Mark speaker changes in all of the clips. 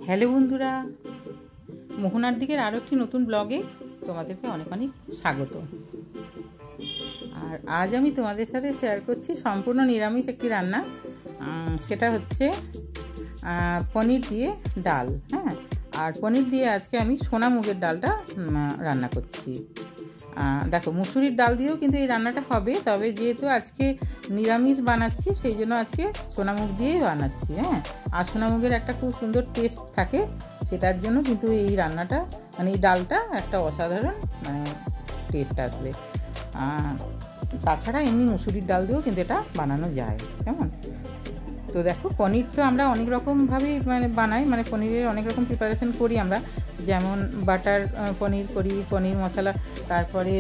Speaker 1: Hello বন্ধুরা, মোহনার দিকের আরও একটি নতুন ব্লগে তোমাদেরকে অনেক অনেক স্বাগত। আর আজ আমি তোমাদের সাথে শেয়ার করছি সম্পূর্ণ নিরামিষ একটি রান্না। সেটা হচ্ছে পনির দিয়ে ডাল। হ্যাঁ, আর পনির দিয়ে আজকে আমি সোনা মুগের ডালটা রান্না করছি। দেখো, মুসুরির ডাল দিয়েও কিন্তু এই রান্নাটা হবে, তবে যেহেতু আজকে নিরামিষ বানাচ্ছি সেই জন্য আজকে সোনামুগ দিয়েই বানাচ্ছি। হ্যাঁ, আর সোনামুগের একটা খুব সুন্দর টেস্ট থাকে, সেটার জন্য কিন্তু এই রান্নাটা এই ডালটা একটা অসাধারণ টেস্ট আসবে। তাছাড়া এমনি মুসুরির ডাল দিয়েও কিন্তু এটা বানানো যায়। কেমন? তো দেখো, পনির তো আমরা অনেক রকমভাবেই বানাই, পনিরের অনেক রকম প্রিপারেশন করি আমরা। যেমন বাটার পনির করি, পনির মশলা, তারপরে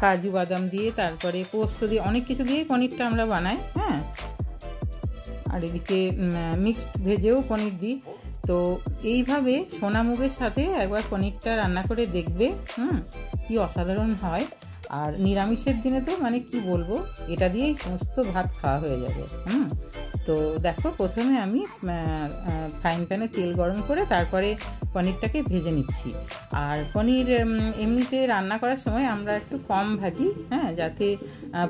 Speaker 1: কাজু বাদাম দিয়ে, তারপরে পোস্ত দিয়ে, অনেক কিছু দিয়ে পনিরটা আমরা বানাই। হ্যাঁ, আর এদিকে মিক্সড ভেজেও পনির দিই। তো এইভাবে সোনামুগের সাথে একবার পনিরটা রান্না করে দেখবে, কি অসাধারণ হয়। আর নিরামিষের দিনে তো কি বলবো, এটা দিয়েই সমস্ত ভাত খাওয়া হয়ে যাবে। তো দেখো, প্রথমে আমি ফ্রাইং প্যানে তেল গরম করে তারপরে পনিরটাকে ভেজে নিচ্ছি। আর পনির এমনিতে রান্না করার সময় আমরা একটু কম ভাজি, হ্যাঁ, যাতে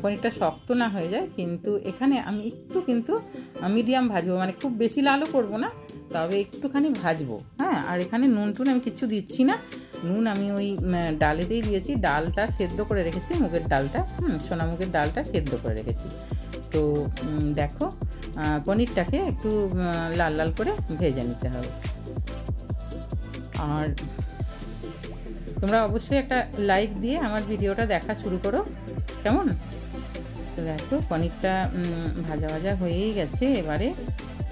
Speaker 1: পনিরটা শক্ত না হয়ে যায়। কিন্তু এখানে আমি একটু মিডিয়াম ভাজবো, খুব বেশি লালও করবো না, তবে একটুখানি ভাজবো। হ্যাঁ, আর এখানে নুন টুন আমি কিচ্ছু দিচ্ছি না। নুন আমি ওই ডালেতেই দিয়েছি, ডালটা সেদ্ধ করে রেখেছি, মুগের ডালটা, সোনা মুগের ডালটা সেদ্ধ করে রেখেছি। তো দেখো, পনিরটাকে একটু লাল লাল করে ভেজে নিতে হবে। আর তোমরা অবশ্যই একটা লাইক দিয়ে আমার ভিডিওটা দেখা শুরু করো, কেমন? তো দেখো, পনিরটা ভাজা ভাজা হয়েই গেছে। এবারে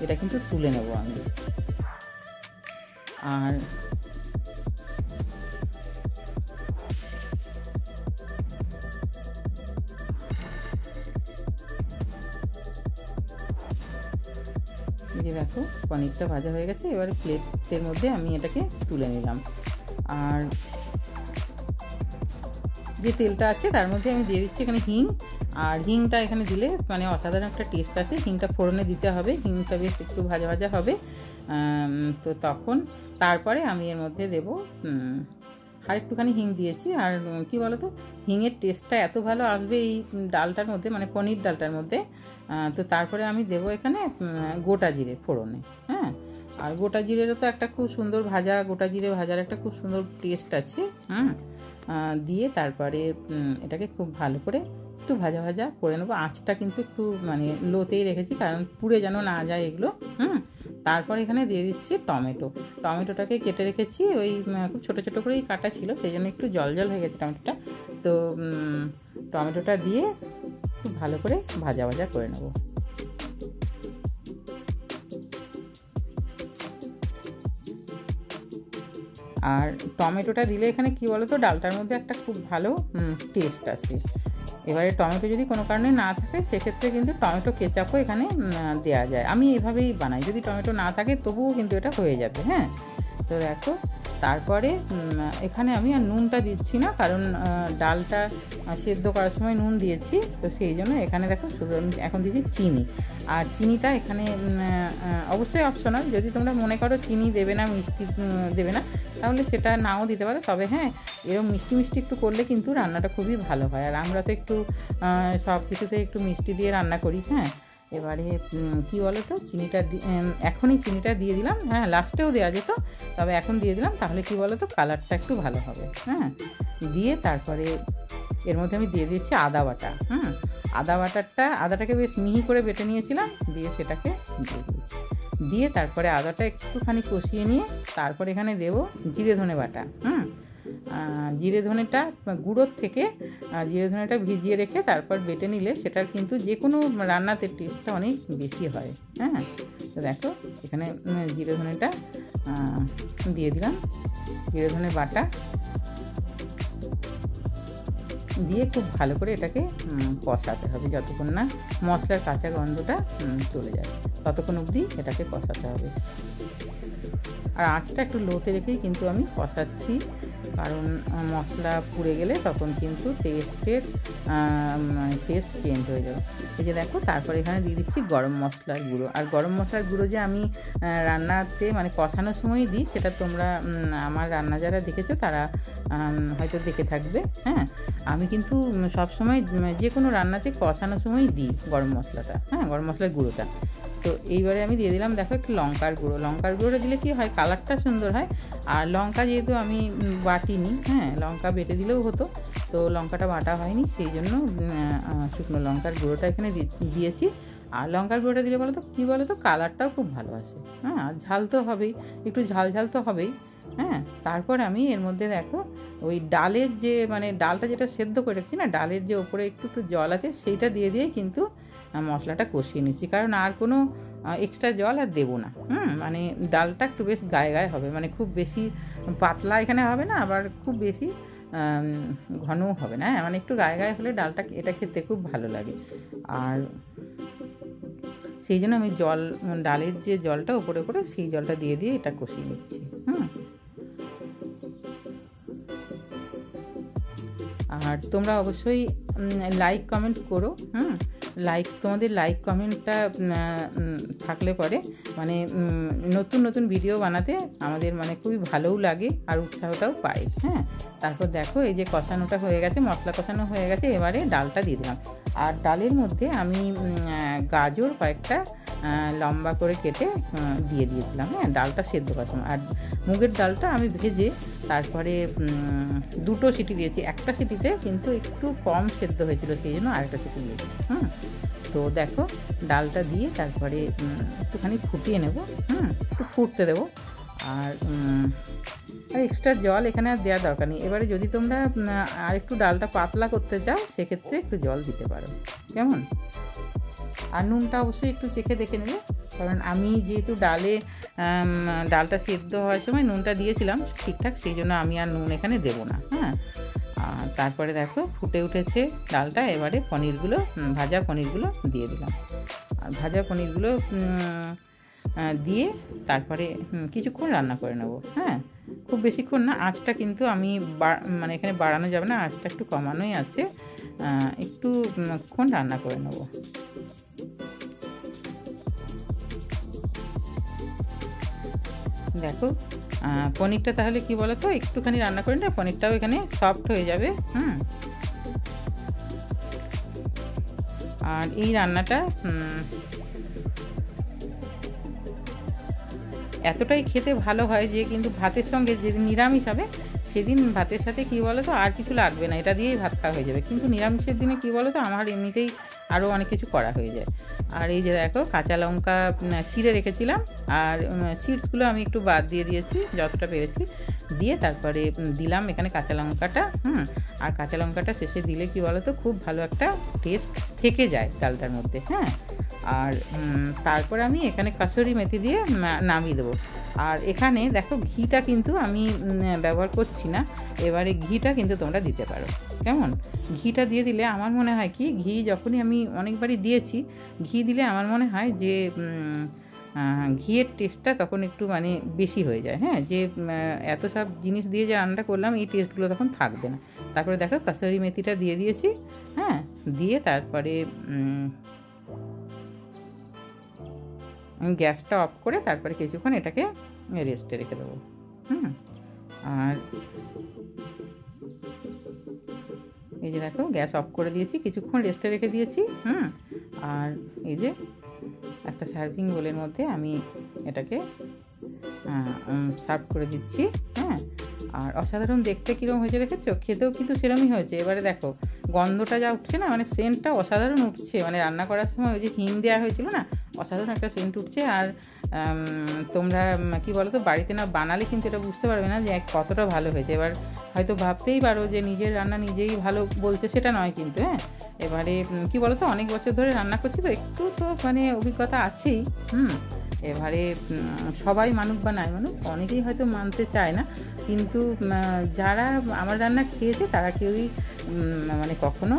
Speaker 1: এটা কিন্তু তুলে নেব আমি। আর এই দেখো, পনিরটা ভাজা হয়ে গেছে। এবারে প্লেটের মধ্যে আমি এটাকে তুলে নিলাম। আর যে তেলটা আছে তার মধ্যে আমি দিয়ে দিচ্ছি এখানে হিং। আর হিংটা এখানে দিলে অসাধারণ একটা টেস্ট আছে। হিংটা ফোড়নে দিতে হবে, হিংটা বেশ একটু ভাজা ভাজা হবে। তো তখন তারপরে আমি এর মধ্যে দেবো আর একটুখানি হিং দিয়েছি। আর কি বলতো, হিংয়ের টেস্টটা এত ভালো আসবে এই ডালটার মধ্যে, পনির ডালটার মধ্যে। তো তারপরে আমি দেবো এখানে গোটা জিরে ফোড়নে। হ্যাঁ, আর গোটা জিরেরও তো একটা খুব সুন্দর গোটা জিরে ভাজার একটা খুব সুন্দর টেস্ট আছে। দিয়ে তারপরে এটাকে খুব ভালো করে একটু ভাজা ভাজা করে নেবো। আঁচটা কিন্তু একটু লোতেই রেখেছি, কারণ পুড়ে যেন না যায় এগুলো। তারপর এখানে দিয়ে দিচ্ছি টমেটোটাকে কেটে রেখেছি, ওই খুব ছোটো ছোটো করেই কাটা ছিল, সেই জন্য একটু জল জল হয়ে গেছে টমেটোটা। তো টমেটোটা দিয়ে খুব ভালো করে ভাজা ভাজা করে নেব। আর টমেটোটা দিলে এখানে কি বলতো, ডালটার মধ্যে একটা খুব ভালো টেস্ট আসে। এবারে টমেটো যদি কোনো কারণে না থাকে, সেক্ষেত্রে কিন্তু টমেটো কেচাপও এখানে দেওয়া যায়। আমি এভাবেই বানাই, যদি টমেটো না থাকে তবুও কিন্তু এটা হয়ে যাবে। হ্যাঁ, তো দেখো, তারপরে এখানে আমি আর নুনটা দিচ্ছি না, কারণ ডালটা সেদ্ধ করার সময় নুন দিয়েছি। তো সেই জন্য এখানে দেখো, শুধু আমি এখন দিচ্ছি চিনি। আর চিনিটা এখানে অবশ্যই অপশনাল, যদি তোমরা মনে করো চিনি দেবে না, মিষ্টি দেবে না, তাহলে সেটা নাও দিতে পারো। তবে হ্যাঁ, এরকম মিষ্টি মিষ্টি একটু করলে কিন্তু রান্নাটা খুবই ভালো হয়। আর আমরা তো একটু সব কিছুতে একটু মিষ্টি দিয়ে রান্না করি। হ্যাঁ, এবারে কি বলো তো, এখনই চিনিটা দিয়ে দিলাম। হ্যাঁ, লাস্টেও দেওয়া যেত, তবে এখন দিয়ে দিলাম, তাহলে কি বলো তো, কালারটা একটু ভালো হবে। হ্যাঁ, দিয়ে তারপরে এর মধ্যে আমি দিয়ে দিয়েছি আদা বাটা। আদাটাকে বেশ মিহি করে বেটে নিয়েছিলাম, দিয়ে সেটাকে দিয়ে দিয়েছি। দিয়ে তারপরে আদাটা একটুখানি কষিয়ে নিয়ে তারপরে এখানে দেবো জিরে ধনে বাটা। জিরে ধনেটা গুঁড়োর থেকে জিরে ধনেটা ভিজিয়ে রেখে তারপর বেটে নিলে সেটার কিন্তু যে কোনো রান্নাতে টেস্টটা অনেক বেশি হয়। হ্যাঁ, তো দেখো, এখানে জিরে ধনেটা দিয়ে দিলাম, জিরে ধনে বাটা দিয়ে খুব ভালো করে এটাকে কষাতে হবে, যতক্ষণ না মশলার কাঁচা গন্ধটা চলে যায়, ততক্ষণ অবধি এটাকে কষাতে হবে। আর আঁচটা একটু লোতে রেখেই কিন্তু আমি কষাচ্ছি, কারণ মশলা পুড়ে গেলে তখন কিন্তু টেস্ট চেঞ্জ হয়ে যাবে। এই যে দেখো, তারপরে এখানে দিয়ে দিচ্ছি গরম মশলার গুঁড়ো। আর গরম মশলার গুঁড়ো যে আমি রান্নাতে মানে কষানোর সময়ই দিই, সেটা তোমরা আমার রান্না যারা দেখেছো তারা হয়তো দেখে থাকবে। হ্যাঁ, আমি কিন্তু সবসময় যে কোনো রান্নাতে কষানোর সময়ই দিই গরম মশলাটা, হ্যাঁ, গরম মশলার গুঁড়োটা। তো এইবারে আমি দিয়ে দিলাম দেখো একটু লঙ্কার গুঁড়ো। লঙ্কার গুঁড়োটা দিলে কি হয়, কালারটা সুন্দর হয়। আর লঙ্কা যেহেতু আমি বাটিনি, হ্যাঁ, লঙ্কা বেটে দিলেও হতো, তো লঙ্কাটা বাটা হয়নি, সেই জন্য শুকনো লঙ্কার গুঁড়োটা এখানে দিয়েছি। আর লঙ্কার গুঁড়োটা দিলে বলো তো কী বলো তো, কালারটাও খুব ভালো আসে। হ্যাঁ, আর ঝাল তো হবেই, একটু ঝাল তো হবেই। হ্যাঁ, তারপর আমি এর মধ্যে দেখো ওই ডালের যে মানে ডালটা যেটা সেদ্ধ করে রেখেছি না, ডালের যে ওপরে একটু জল আছে সেইটা দিয়ে কিন্তু মশলাটা কষিয়ে নিচ্ছি। কারণ আর কোনো এক্সট্রা জল আর দেবো না। মানে ডালটা একটু বেশ গায়ে হবে, মানে খুব বেশি পাতলা এখানে হবে না, আবার খুব বেশি ঘনও হবে না। হ্যাঁ, মানে একটু গায়ে হলে ডালটা এটা খেতে খুব ভালো লাগে। আর সেই জন্য আমি ডালের যে জলটা ওপরে সেই জলটা দিয়ে এটা কষিয়ে নিচ্ছি। আর তোমরা অবশ্যই লাইক কমেন্ট করো। তোমাদের লাইক কমেন্টটা থাকলে পরে মানে নতুন ভিডিও বানাতে আমাদের মানে খুবই ভালোও লাগে আর উৎসাহটাও পাই। হ্যাঁ, তারপর দেখো এই যে কষানোটা হয়ে গেছে, মশলা কষানো হয়ে গেছে, এবারে ডালটা দিয়ে দিলাম। আর ডালের মধ্যে আমি গাজর কয়েকটা লম্বা করে কেটে দিয়ে দিয়েছিলাম। হ্যাঁ, ডালটা সেদ্ধ করার সময়। আর মুগের ডালটা আমি ভেজে তারপরে 2টো সিটি দিয়েছি। একটা সিটিতে কিন্তু একটু কম সেদ্ধ হয়েছিল, সেই জন্য আরেকটা সিটি দিয়েছি। তো দেখো ডালটা দিয়ে তারপরে একটুখানি ফুটিয়ে নেব। একটু ফুটতে দেবো। আর এক্সট্রা জল এখানে আর দেওয়ার দরকার নেই। এবারে যদি তোমরা আর একটু ডালটা পাতলা করতে চাও, সেক্ষেত্রে একটু জল দিতে পারো। কেমন? আর নুনটা অবশ্যই একটু চেখে দেখে নেবে, কারণ আমি যেহেতু ডালটা সেদ্ধ হওয়ার সময় নুনটা দিয়েছিলাম ঠিকঠাক, সেই জন্য আমি আর নুন এখানে দেবো না। হ্যাঁ, তারপরে দেখো ফুটে উঠেছে ডালটা। এবারে ভাজা পনিরগুলো দিয়ে দিলাম। আর ভাজা পনিরগুলো দিয়ে তারপরে কিছুক্ষণ রান্না করে নেবো। হ্যাঁ, খুব বেশিক্ষণ না, আঁচটা কিন্তু আমি মানে এখানে বাড়ানো যাবে না, আঁচটা একটু কমানোই আছে। একটুক্ষণ রান্না করে নেবো। দেখো পনিরটা তাহলে কি বলো তো, একটুখানি রান্না করে না, পনিরটাও এখানে সফট হয়ে যাবে। আর এই রান্নাটা এতটাই খেতে ভালো হয় যে কিন্তু ভাতের সঙ্গে যেদিন নিরামিষ হবে সেদিন ভাতের সাথে কি বলো তো আর কিছু লাগবে না, এটা দিয়েই ভাত খাওয়া হয়ে যাবে। কিন্তু নিরামিষের দিনে কি বলো তো আমার এমনিতেই আরও অনেক কিছু করা হয়ে যায়। আর এই যে দেখো কাঁচা লঙ্কা চিড়ে রেখেছিলাম, আর সিডসগুলো আমি একটু বাদ দিয়ে দিয়েছি যতটা পেরেছি, দিয়ে তারপরে দিলাম এখানে কাঁচা লঙ্কাটা। আর কাঁচা লঙ্কাটা শেষে দিলে কি বলো তো খুব ভালো একটা টেস্ট থেকে যায় ডালটার মধ্যে। হ্যাঁ, আর তারপর আমি এখানে কাসুরি মেথি দিয়ে নামিয়ে দেবো। আর এখানে দেখো ঘিটা কিন্তু আমি ব্যবহার করছি না, এবারে ঘিটা কিন্তু তোমরা দিতে পারো। কেমন? ঘিটা দিয়ে দিলে আমার মনে হয় কি, ঘি যখনই আমি অনেকবারই দিয়েছি, ঘি দিলে আমার মনে হয় যে ঘিয়ের টেস্টটা তখন একটু মানে বেশি হয়ে যায়। হ্যাঁ, যে এত সব জিনিস দিয়ে যে রান্নাটা করলাম এই টেস্টগুলো তখন থাকবে না। তারপরে দেখো কাসুরি মেথিটা দিয়ে দিয়েছি। হ্যাঁ, দিয়ে তারপরে আমি গ্যাসটা অফ করে তারপরে কিছুক্ষণ এটাকে রেস্টে রেখে দেবো। আর এই যে দেখো গ্যাস অফ করে দিয়েছি, কিছুক্ষণ রেস্টে রেখে দিয়েছি। আর এই যে একটা সার্ভিং বোলের মধ্যে আমি এটাকে সার্ভ করে দিচ্ছি। হ্যাঁ, আর অসাধারণ দেখতে কীরকম হয়েছে দেখেছো, খেতেও কিন্তু সেরকমই হয়েছে। এবারে দেখো গন্ধটা যা উঠছে না, মানে সেন্টটা অসাধারণ উঠছে। মানে রান্না করার সময় ওই যে হিং দেওয়া হয়েছিল না, অসাধারণ একটা সেন্ট উঠছে। আর তোমরা কি বলো তো বাড়িতে না বানালে কিন্তু এটা বুঝতে পারবে না যে কতটা ভালো হয়েছে। এবার হয়তো ভাবতেই পারো যে নিজের রান্না নিজেই ভালো বলছে, সেটা নয় কিন্তু। হ্যাঁ, এবারে কি বলো তো অনেক বছর ধরে রান্না করছি তো একটু তো মানে অভিজ্ঞতা আছেই। এবারে সবাই মানুক বা নাই মানুক, অনেকেই হয়তো মানতে চায় না, কিন্তু যারা আমার রান্না খেয়েছে তারা কেউই মানে কখনো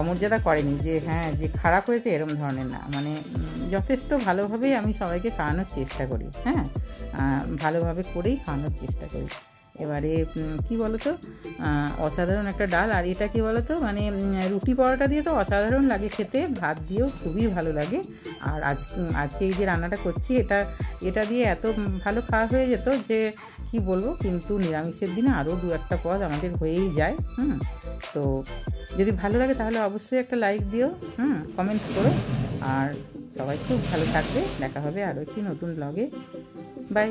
Speaker 1: অমর্যাদা করেনি যে হ্যাঁ যে খারাপ হয়েছে এরকম ধরনের না। মানে যথেষ্ট ভালোভাবেই আমি সবাইকে খাওয়ানোর চেষ্টা করি। হ্যাঁ, ভালোভাবে করেই খাওয়ানোর চেষ্টা করি। এবারে কি বলো তো, অসাধারণ একটা ডাল। আর এটা কি বলো তো, মানে রুটি পরোটা দিয়ে তো অসাধারণ লাগে খেতে, ভাত দিয়েও খুবই ভালো লাগে। আর আজকে এই যে রান্নাটা করছি, এটা দিয়ে এত ভালো খাওয়া হয়ে যেত যে কি বলবো। কিন্তু নিরামিষের দিনে আরও 2-1টা পদ আমাদের হয়েই যায়। তো যদি ভালো লাগে তাহলে অবশ্যই একটা লাইক দিও, কমেন্ট করো। আর সবাই খুব ভালো থাকবে। দেখা হবে আরও একটি নতুন ব্লগে। বাই।